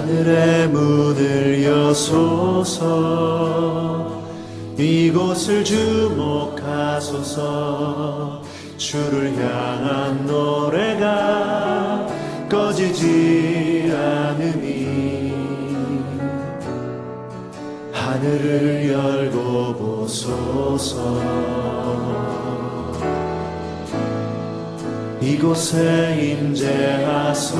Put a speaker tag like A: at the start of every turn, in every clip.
A: 하늘의 문을 여소서. 이곳을 주목하소서. 주를 향한 노래가 꺼지지 않으니 하늘을 열고 보소서. 이곳에 임재하소서.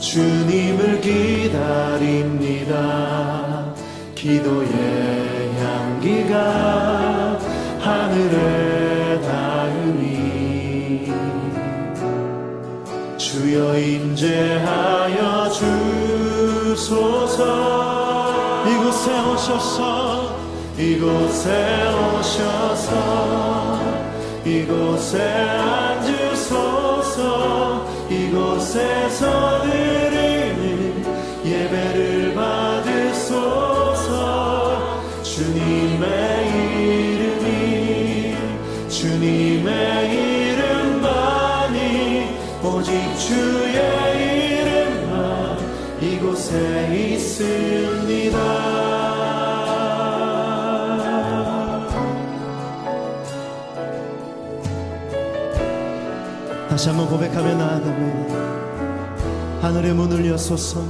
A: 주님을 기다립니다. 기도의 향기가 하늘에 닿으니 주여 임재하여 주소서. 이곳에 오셔서 이곳에 오셔서 이곳에 앉으소서. 이곳에서 드리는 예배를 받으소서. 주님의 이름만이 오직 주의 이름만 이곳에 있습니다. 다시 한번 고백하며 나아갑니다. 하늘의 문을 여소서.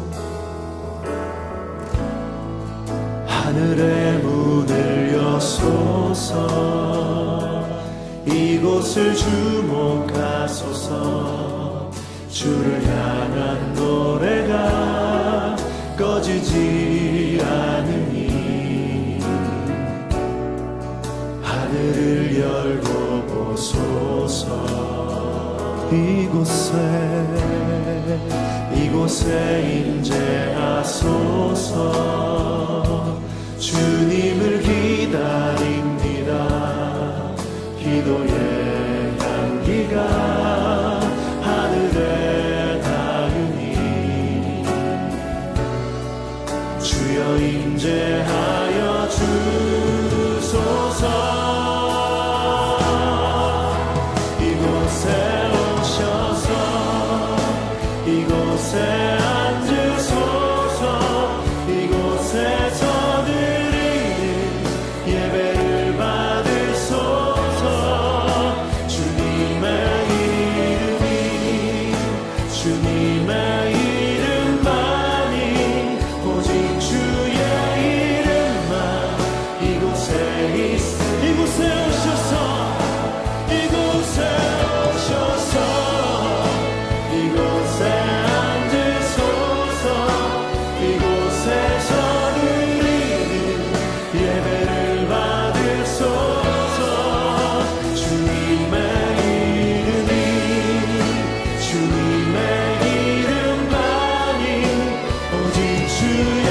A: 하늘의 문을 여소서. 이곳을 주목하소서. 주를 향한 노래가 꺼지지 않으니 하늘을 열고 보소서. 이곳에 임재하소서. 주님을 기다립니다. 기도의 향기가 하늘에 닿으니 주여 임재하여 주소서. 이곳에 앉으소서. 이곳에서 드리는 예배를 받으소서. 주님의 이름만이 오직 주의 이름만 이곳에 이곳에 오셔서 이곳에 앉으소서. 이곳에서 드리는 예배를 받으소서. 주님의 이름만이 오직 주의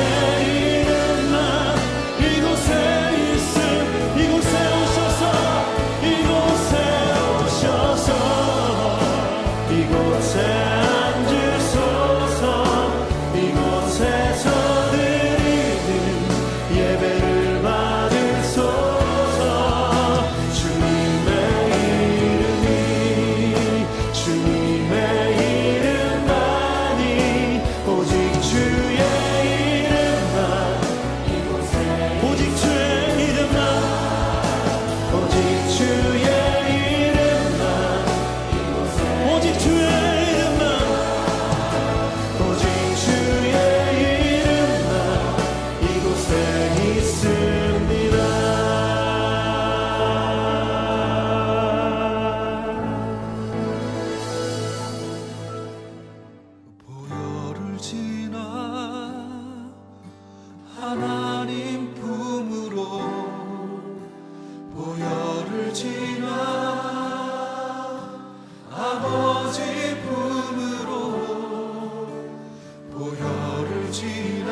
A: 이름만 이곳에 이곳에 오셔서 이곳에 앉으소서. 이곳에서 드리는 예배를 받으소서. 주님의 이름만이 오직 주의 이름만 오직 주의 이름만 오직 주의 이름만 오직 주의
B: 하나님 품으로 보혈을 지나 아버지 품으로 보혈을 지나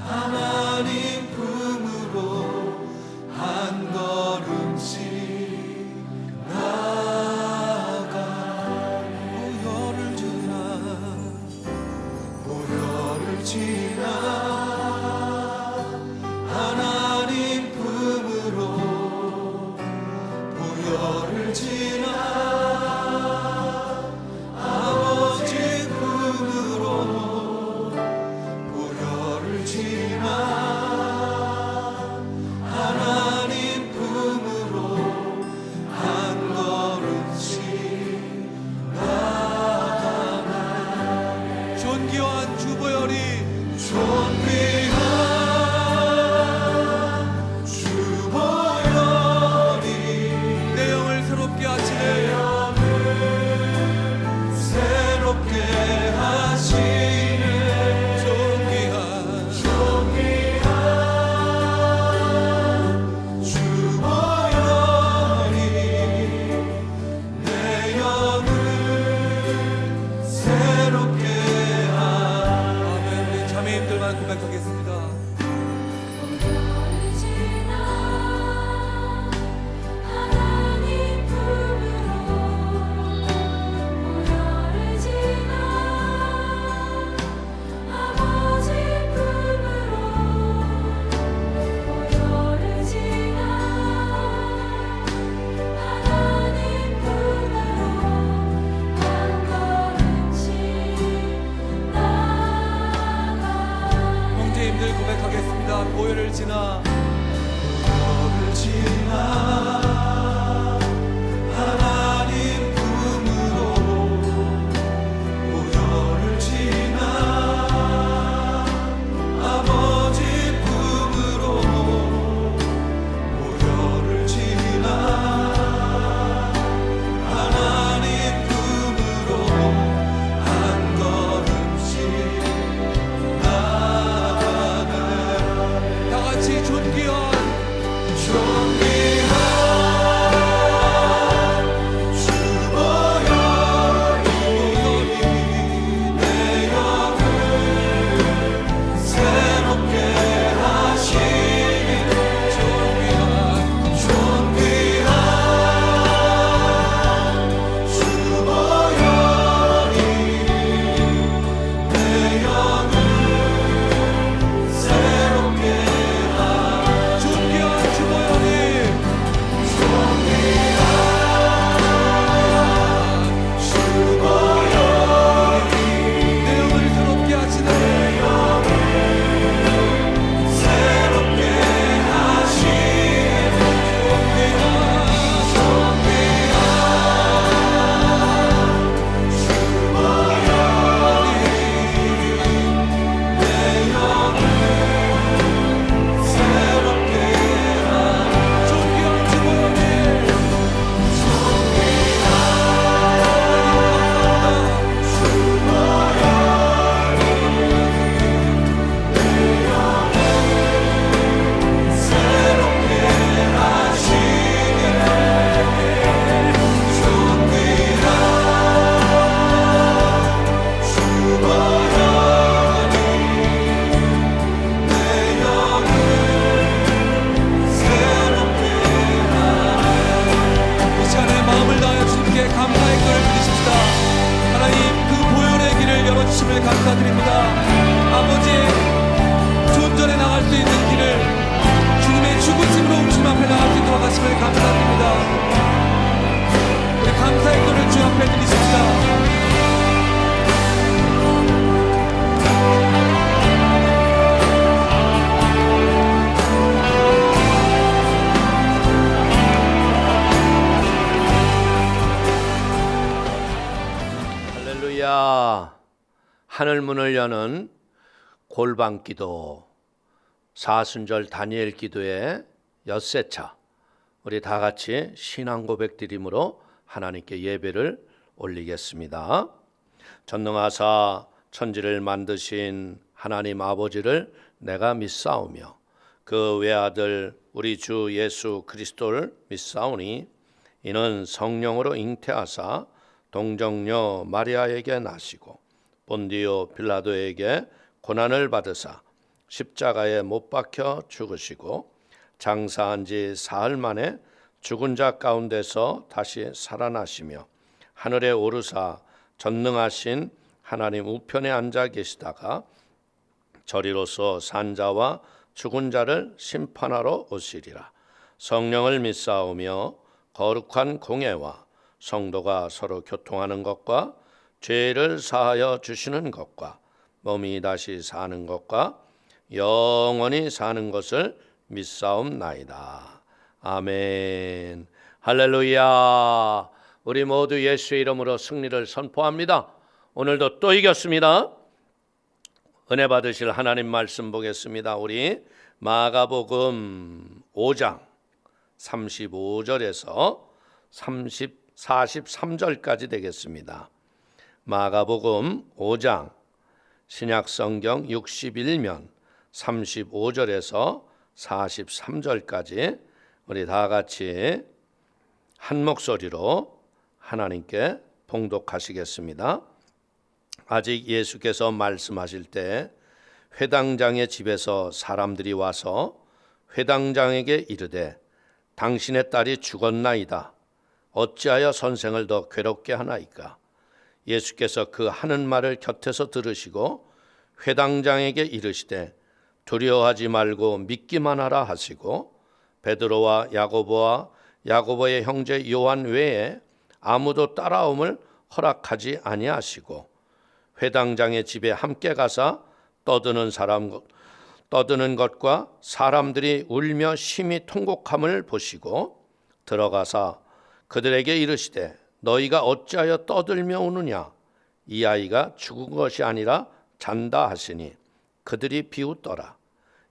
B: 하나님 품으로 한 걸음씩 나아가네. 보혈을 지나 하나님 품으로 보혈을 지나 지나 우열을 지나 하나님 품으로 우열을 지나 아버지 품으로 우열을 지나 하나님 품으로 한 걸음씩 나아가네. 다 같이 존귀한 주심을 감사드립니다. 아버지, 존전해 나갈 수 있는 길을 주님의 죽으심으로 주님 앞에 나갈 수 있도록 하심을 감사드립니다. 우리 감사의 손을 주 앞에 드리십시다.
C: 하늘 문을 여는 골방기도, 사순절 다니엘 기도의 엿새차, 우리 다 같이 신앙 고백 드림으로 하나님께 예배를 올리겠습니다. 전능하사 천지를 만드신 하나님 아버지를 내가 믿사오며 그 외아들 우리 주 예수 그리스도를 믿사오니 이는 성령으로 잉태하사 동정녀 마리아에게 나시고 본디오 빌라도에게 고난을 받으사 십자가에 못 박혀 죽으시고 장사한 지 사흘 만에 죽은 자 가운데서 다시 살아나시며 하늘에 오르사 전능하신 하나님 우편에 앉아 계시다가 저리로서 산자와 죽은 자를 심판하러 오시리라. 성령을 믿사오며 거룩한 공예와 성도가 서로 교통하는 것과 죄를 사하여 주시는 것과 몸이 다시 사는 것과 영원히 사는 것을 믿사옵나이다. 아멘. 할렐루야. 우리 모두 예수의 이름으로 승리를 선포합니다. 오늘도 또 이겼습니다. 은혜 받으실 하나님 말씀 보겠습니다. 우리 마가복음 5장 35절에서 43절까지 되겠습니다. 마가복음 5장 신약성경 61면 35절에서 43절까지 우리 다 같이 한 목소리로 하나님께 봉독하시겠습니다. 아직 예수께서 말씀하실 때 회당장의 집에서 사람들이 와서 회당장에게 이르되 당신의 딸이 죽었나이다. 어찌하여 선생을 더 괴롭게 하나이까? 예수께서 그 하는 말을 곁에서 들으시고 회당장에게 이르시되 두려워하지 말고 믿기만 하라 하시고 베드로와 야고보와 야고보의 형제 요한 외에 아무도 따라옴을 허락하지 아니하시고 회당장의 집에 함께 가사 떠드는 떠드는 것과 사람들이 울며 심히 통곡함을 보시고 들어가사 그들에게 이르시되 너희가 어찌하여 떠들며 우느냐 이 아이가 죽은 것이 아니라 잔다 하시니 그들이 비웃더라.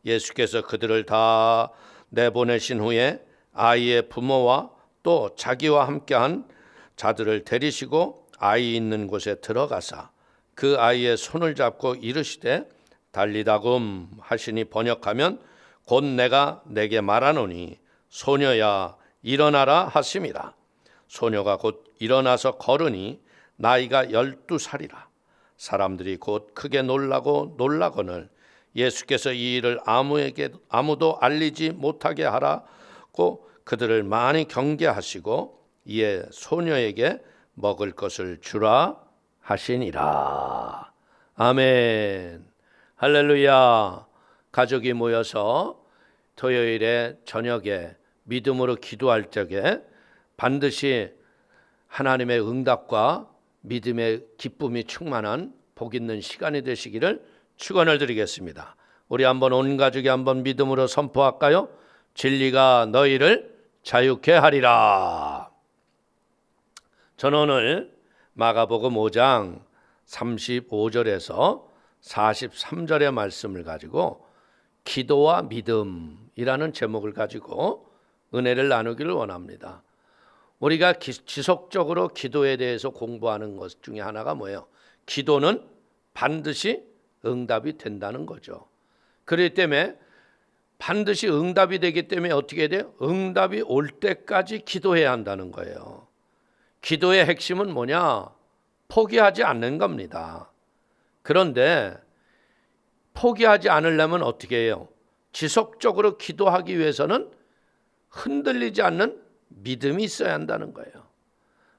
C: 예수께서 그들을 다 내보내신 후에 아이의 부모와 또 자기와 함께한 자들을 데리시고 아이 있는 곳에 들어가사 그 아이의 손을 잡고 이르시되 달리다금 하시니 번역하면 곧 내가 내게 말하노니 소녀야 일어나라 하심이라. 소녀가 곧 일어나서 걸으니 나이가 12살이라. 사람들이 곧 크게 놀라고 놀라거늘 예수께서 이 일을 아무도 알리지 못하게 하라고 그들을 많이 경계하시고 이에 소녀에게 먹을 것을 주라 하시니라. 아멘. 할렐루야. 가족이 모여서 토요일에 저녁에 믿음으로 기도할 적에 반드시 하나님의 응답과 믿음의 기쁨이 충만한 복 있는 시간이 되시기를 축원을 드리겠습니다. 우리 한번 온 가족이 한번 믿음으로 선포할까요? 진리가 너희를 자유케 하리라. 저는 오늘 마가복음 5장 35절에서 43절의 말씀을 가지고 기도와 믿음이라는 제목을 가지고 은혜를 나누기를 원합니다. 우리가 지속적으로 기도에 대해서 공부하는 것 중에 하나가 뭐예요? 기도는 반드시 응답이 된다는 거죠. 그렇기 때문에 반드시 응답이 되기 때문에 어떻게 돼요? 응답이 올 때까지 기도해야 한다는 거예요. 기도의 핵심은 뭐냐? 포기하지 않는 겁니다. 그런데 포기하지 않으려면 어떻게 해요? 지속적으로 기도하기 위해서는 흔들리지 않는 믿음이 있어야 한다는 거예요.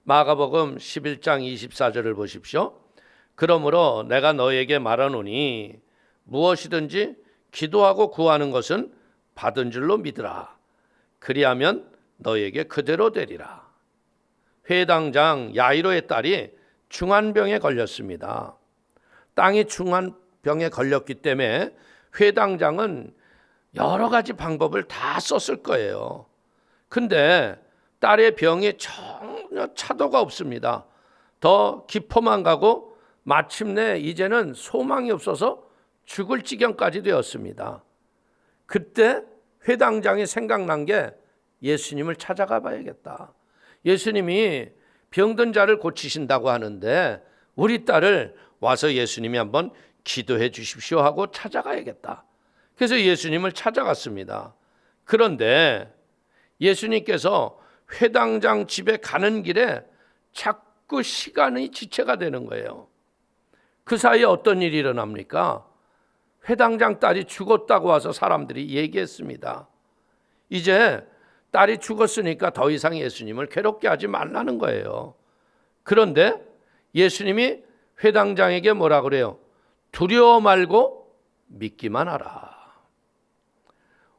C: 마가복음 11장 24절을 보십시오. 그러므로 내가 너에게 말하노니 무엇이든지 기도하고 구하는 것은 받은 줄로 믿으라. 그리하면 너에게 그대로 되리라. 회당장 야이로의 딸이 중환병에 걸렸습니다. 땅이 중환병에 걸렸기 때문에 회당장은 여러 가지 방법을 다 썼을 거예요. 근데 딸의 병이 전혀 차도가 없습니다. 더 깊어만 가고 마침내 이제는 소망이 없어서 죽을 지경까지 되었습니다. 그때 회당장이 생각난 게 예수님을 찾아가 봐야겠다. 예수님이 병든 자를 고치신다고 하는데 우리 딸을 와서 예수님이 한번 기도해 주십시오 하고 찾아가야겠다. 그래서 예수님을 찾아갔습니다. 그런데 예수님께서 회당장 집에 가는 길에 자꾸 시간이 지체가 되는 거예요. 그 사이에 어떤 일이 일어납니까? 회당장 딸이 죽었다고 와서 사람들이 얘기했습니다. 이제 딸이 죽었으니까 더 이상 예수님을 괴롭게 하지 말라는 거예요. 그런데 예수님이 회당장에게 뭐라 그래요? 두려워 말고 믿기만 하라.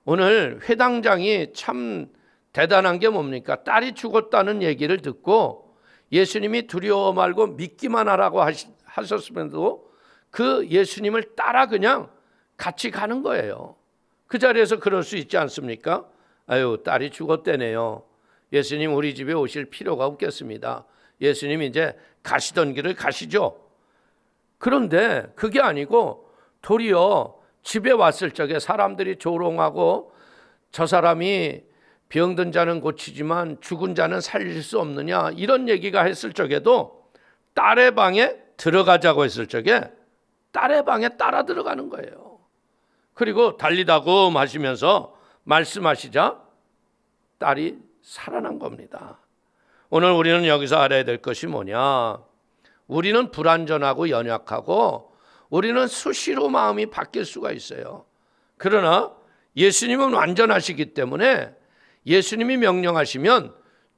C: 오늘 회당장이 참 대단한 게 뭡니까? 딸이 죽었다는 얘기를 듣고 예수님이 두려워 말고 믿기만 하라고 하셨으면도 그 예수님을 따라 그냥 같이 가는 거예요. 그 자리에서 그럴 수 있지 않습니까? 아유, 딸이 죽었대네요. 예수님 우리 집에 오실 필요가 없겠습니다. 예수님 이제 가시던 길을 가시죠. 그런데 그게 아니고 도리어 집에 왔을 적에 사람들이 조롱하고 저 사람이 병든 자는 고치지만 죽은 자는 살릴 수 없느냐 이런 얘기가 했을 적에도 딸의 방에 들어가자고 했을 적에 딸의 방에 따라 들어가는 거예요. 그리고 달리다금 하시면서 말씀하시자 딸이 살아난 겁니다. 오늘 우리는 여기서 알아야 될 것이 뭐냐? 우리는 불완전하고 연약하고 우리는 수시로 마음이 바뀔 수가 있어요. 그러나 예수님은 완전하시기 때문에 예수님이 명령하시면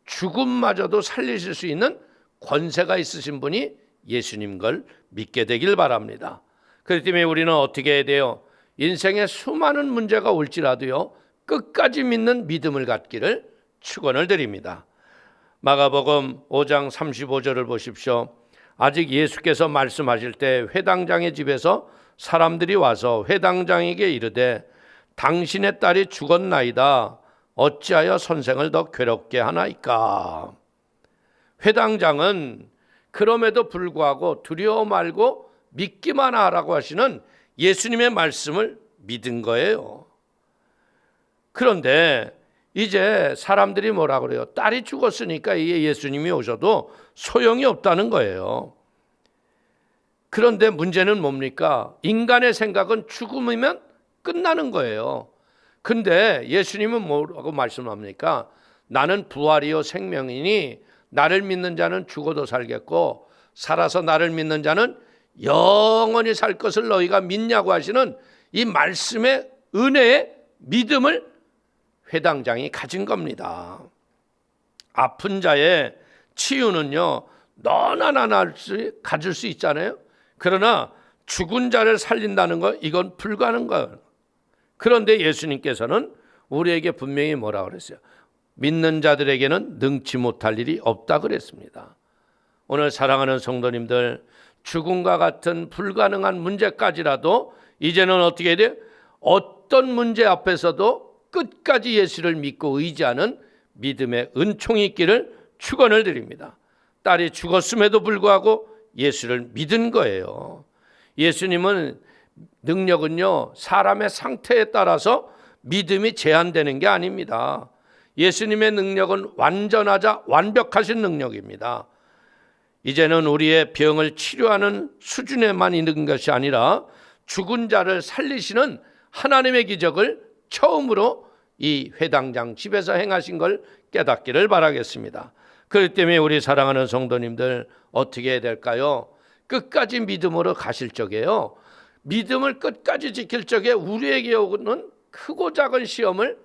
C: 죽음마저도 살리실 수 있는 권세가 있으신 분이 예수님 걸 믿게 되길 바랍니다. 그렇기 때문에 우리는 어떻게 해야 돼요? 인생에 수많은 문제가 올지라도요 끝까지 믿는 믿음을 갖기를 축원을 드립니다. 마가복음 5장 35절을 보십시오. 아직 예수께서 말씀하실 때 회당장의 집에서 사람들이 와서 회당장에게 이르되 당신의 딸이 죽었나이다. 어찌하여 선생을 더 괴롭게 하나이까? 회당장은 그럼에도 불구하고 두려워 말고 믿기만 하라고 하시는 예수님의 말씀을 믿은 거예요. 그런데 이제 사람들이 뭐라 그래요? 딸이 죽었으니까 이게 예수님이 오셔도 소용이 없다는 거예요. 그런데 문제는 뭡니까? 인간의 생각은 죽음이면 끝나는 거예요. 근데 예수님은 뭐라고 말씀합니까? 나는 부활이요 생명이니 나를 믿는 자는 죽어도 살겠고 살아서 나를 믿는 자는 영원히 살 것을 너희가 믿냐고 하시는 이 말씀의 은혜의 믿음을 회당장이 가진 겁니다. 아픈 자의 치유는요 너나 나나 가질 수 있잖아요. 그러나 죽은 자를 살린다는 거 이건 불가능한. 그런데 예수님께서는 우리에게 분명히 뭐라 그랬어요? 믿는 자들에게는 능치 못할 일이 없다 그랬습니다. 오늘 사랑하는 성도님들, 죽음과 같은 불가능한 문제까지라도 이제는 어떻게 해야 돼요? 어떤 문제 앞에서도 끝까지 예수를 믿고 의지하는 믿음의 은총이 있기를 축원을 드립니다. 딸이 죽었음에도 불구하고 예수를 믿은 거예요. 예수님은 능력은요 사람의 상태에 따라서 믿음이 제한되는 게 아닙니다. 예수님의 능력은 완전하자 완벽하신 능력입니다. 이제는 우리의 병을 치료하는 수준에만 있는 것이 아니라 죽은 자를 살리시는 하나님의 기적을 처음으로 이 회당장 집에서 행하신 걸 깨닫기를 바라겠습니다. 그렇기 때문에 우리 사랑하는 성도님들 어떻게 해야 될까요? 끝까지 믿음으로 가실 적에요, 믿음을 끝까지 지킬 적에 우리에게 오는 크고 작은 시험을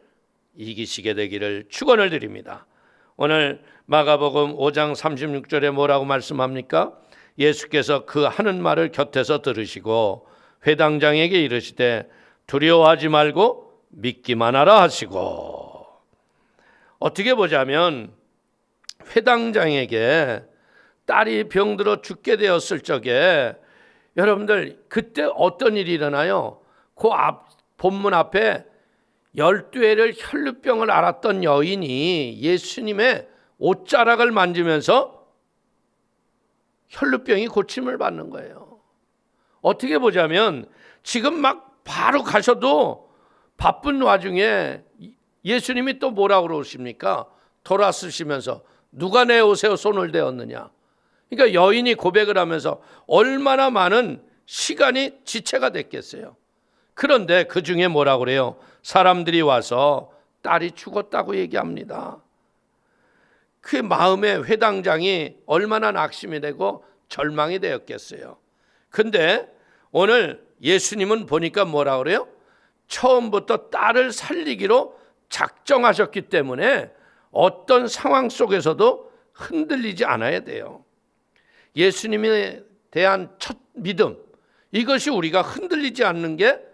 C: 이기시게 되기를 축원을 드립니다. 오늘 마가복음 5장 36절에 뭐라고 말씀합니까? 예수께서 그 하는 말을 곁에서 들으시고 회당장에게 이르시되 두려워하지 말고 믿기만 하라 하시고. 어떻게 보자면 회당장에게 딸이 병들어 죽게 되었을 적에 여러분들 그때 어떤 일이 일어나요? 그 본문 앞에 12회를 혈루병을 앓았던 여인이 예수님의 옷자락을 만지면서 혈루병이 고침을 받는 거예요. 어떻게 보자면 지금 막 바로 가셔도 바쁜 와중에 예수님이 또 뭐라고 그러십니까? 돌아서시면서 누가 내 옷에 손을 대었느냐. 그러니까 여인이 고백을 하면서 얼마나 많은 시간이 지체가 됐겠어요. 그런데 그 중에 뭐라고 그래요? 사람들이 와서 딸이 죽었다고 얘기합니다. 그 마음에 회당장이 얼마나 낙심이 되고 절망이 되었겠어요. 근데 오늘 예수님은 보니까 뭐라고 그래요? 처음부터 딸을 살리기로 작정하셨기 때문에 어떤 상황 속에서도 흔들리지 않아야 돼요. 예수님에 대한 첫 믿음, 이것이 우리가 흔들리지 않는 게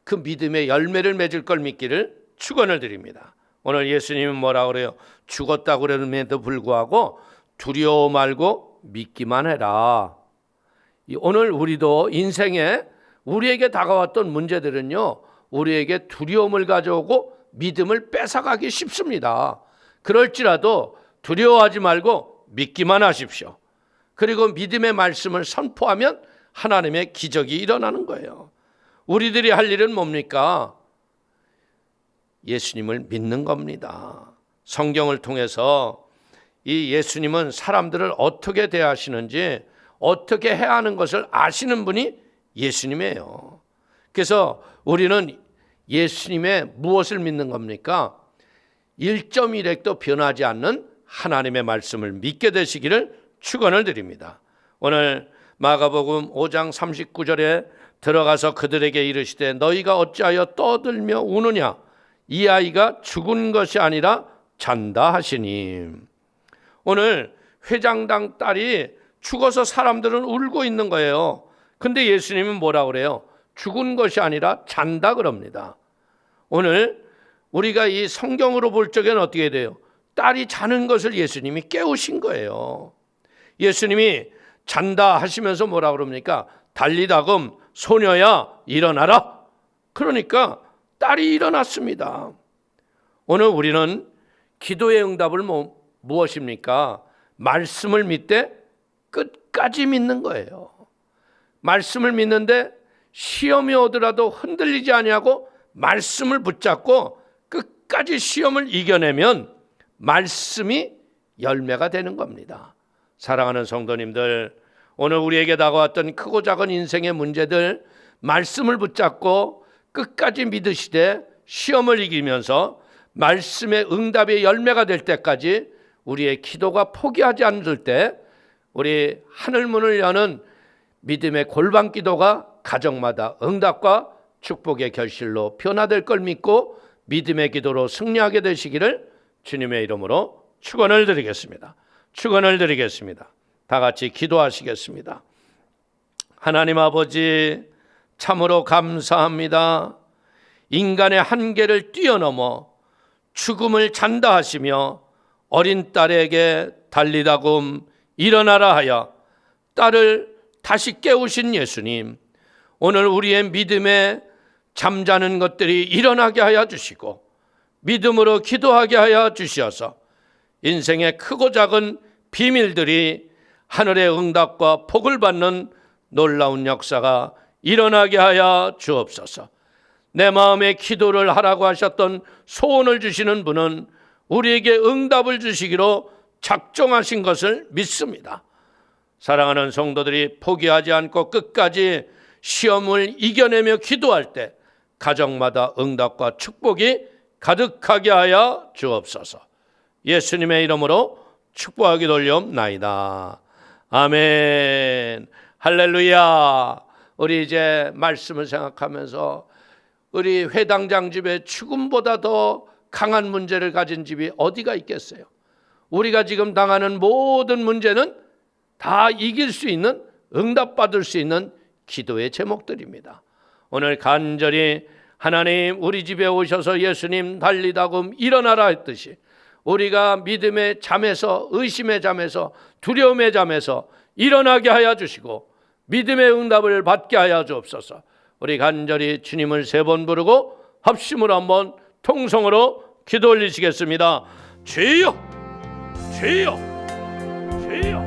C: 그 믿음의 열매를 맺을 걸 믿기를 축원을 드립니다. 오늘 예수님은 뭐라고 그래요? 죽었다고 그러는데도 불구하고 두려워 말고 믿기만 해라. 오늘 우리도 인생에 우리에게 다가왔던 문제들은요 우리에게 두려움을 가져오고 믿음을 뺏어가기 쉽습니다. 그럴지라도 두려워하지 말고 믿기만 하십시오. 그리고 믿음의 말씀을 선포하면 하나님의 기적이 일어나는 거예요. 우리들이 할 일은 뭡니까? 예수님을 믿는 겁니다. 성경을 통해서 이 예수님은 사람들을 어떻게 대하시는지 어떻게 해야 하는 것을 아시는 분이 예수님이에요. 그래서 우리는 예수님의 무엇을 믿는 겁니까? 1.1핵도 변하지 않는 하나님의 말씀을 믿게 되시기를 축원을 드립니다. 오늘 마가복음 5장 39절에 들어가서 그들에게 이르시되 너희가 어찌하여 떠들며 우느냐? 이 아이가 죽은 것이 아니라 잔다 하시니. 오늘 회장당 딸이 죽어서 사람들은 울고 있는 거예요. 근데 예수님은 뭐라 그래요? 죽은 것이 아니라 잔다 그럽니다. 오늘 우리가 이 성경으로 볼 적에는 어떻게 돼요? 딸이 자는 것을 예수님이 깨우신 거예요. 예수님이 잔다 하시면서 뭐라 그럽니까? 달리다금 소녀야 일어나라. 그러니까 딸이 일어났습니다. 오늘 우리는 기도의 응답을 무엇입니까? 말씀을 믿되 끝까지 믿는 거예요. 말씀을 믿는데 시험이 오더라도 흔들리지 아니하고 말씀을 붙잡고 끝까지 시험을 이겨내면 말씀이 열매가 되는 겁니다. 사랑하는 성도님들, 오늘 우리에게 다가왔던 크고 작은 인생의 문제들 말씀을 붙잡고 끝까지 믿으시되 시험을 이기면서 말씀의 응답의 열매가 될 때까지 우리의 기도가 포기하지 않을 때 우리 하늘문을 여는 믿음의 골방 기도가 가정마다 응답과 축복의 결실로 변화될 걸 믿고 믿음의 기도로 승리하게 되시기를 주님의 이름으로 축원을 드리겠습니다. 축원을 드리겠습니다. 다 같이 기도하시겠습니다. 하나님 아버지, 참으로 감사합니다. 인간의 한계를 뛰어넘어 죽음을 잔다 하시며 어린 딸에게 달리다금 일어나라 하여 딸을 다시 깨우신 예수님, 오늘 우리의 믿음에 잠자는 것들이 일어나게 하여 주시고 믿음으로 기도하게 하여 주시어서 인생의 크고 작은 비밀들이 하늘의 응답과 복을 받는 놀라운 역사가 일어나게 하여 주옵소서. 내 마음에 기도를 하라고 하셨던 소원을 주시는 분은 우리에게 응답을 주시기로 작정하신 것을 믿습니다. 사랑하는 성도들이 포기하지 않고 끝까지 시험을 이겨내며 기도할 때 가정마다 응답과 축복이 가득하게 하여 주옵소서. 예수님의 이름으로 축복하기 돌려옵나이다. 아멘. 할렐루야. 우리 이제 말씀을 생각하면서 우리 회당장 집에 죽음보다 더 강한 문제를 가진 집이 어디가 있겠어요? 우리가 지금 당하는 모든 문제는 다 이길 수 있는, 응답받을 수 있는 기도의 제목들입니다. 오늘 간절히 하나님 우리 집에 오셔서 예수님 달리다금 일어나라 했듯이 우리가 믿음의 잠에서, 의심의 잠에서, 두려움의 잠에서 일어나게 하여 주시고 믿음의 응답을 받게 하여 주옵소서. 우리 간절히 주님을 3번 부르고 합심으로 한번 통성으로 기도 올리시겠습니다. 주여, 주여, 주여.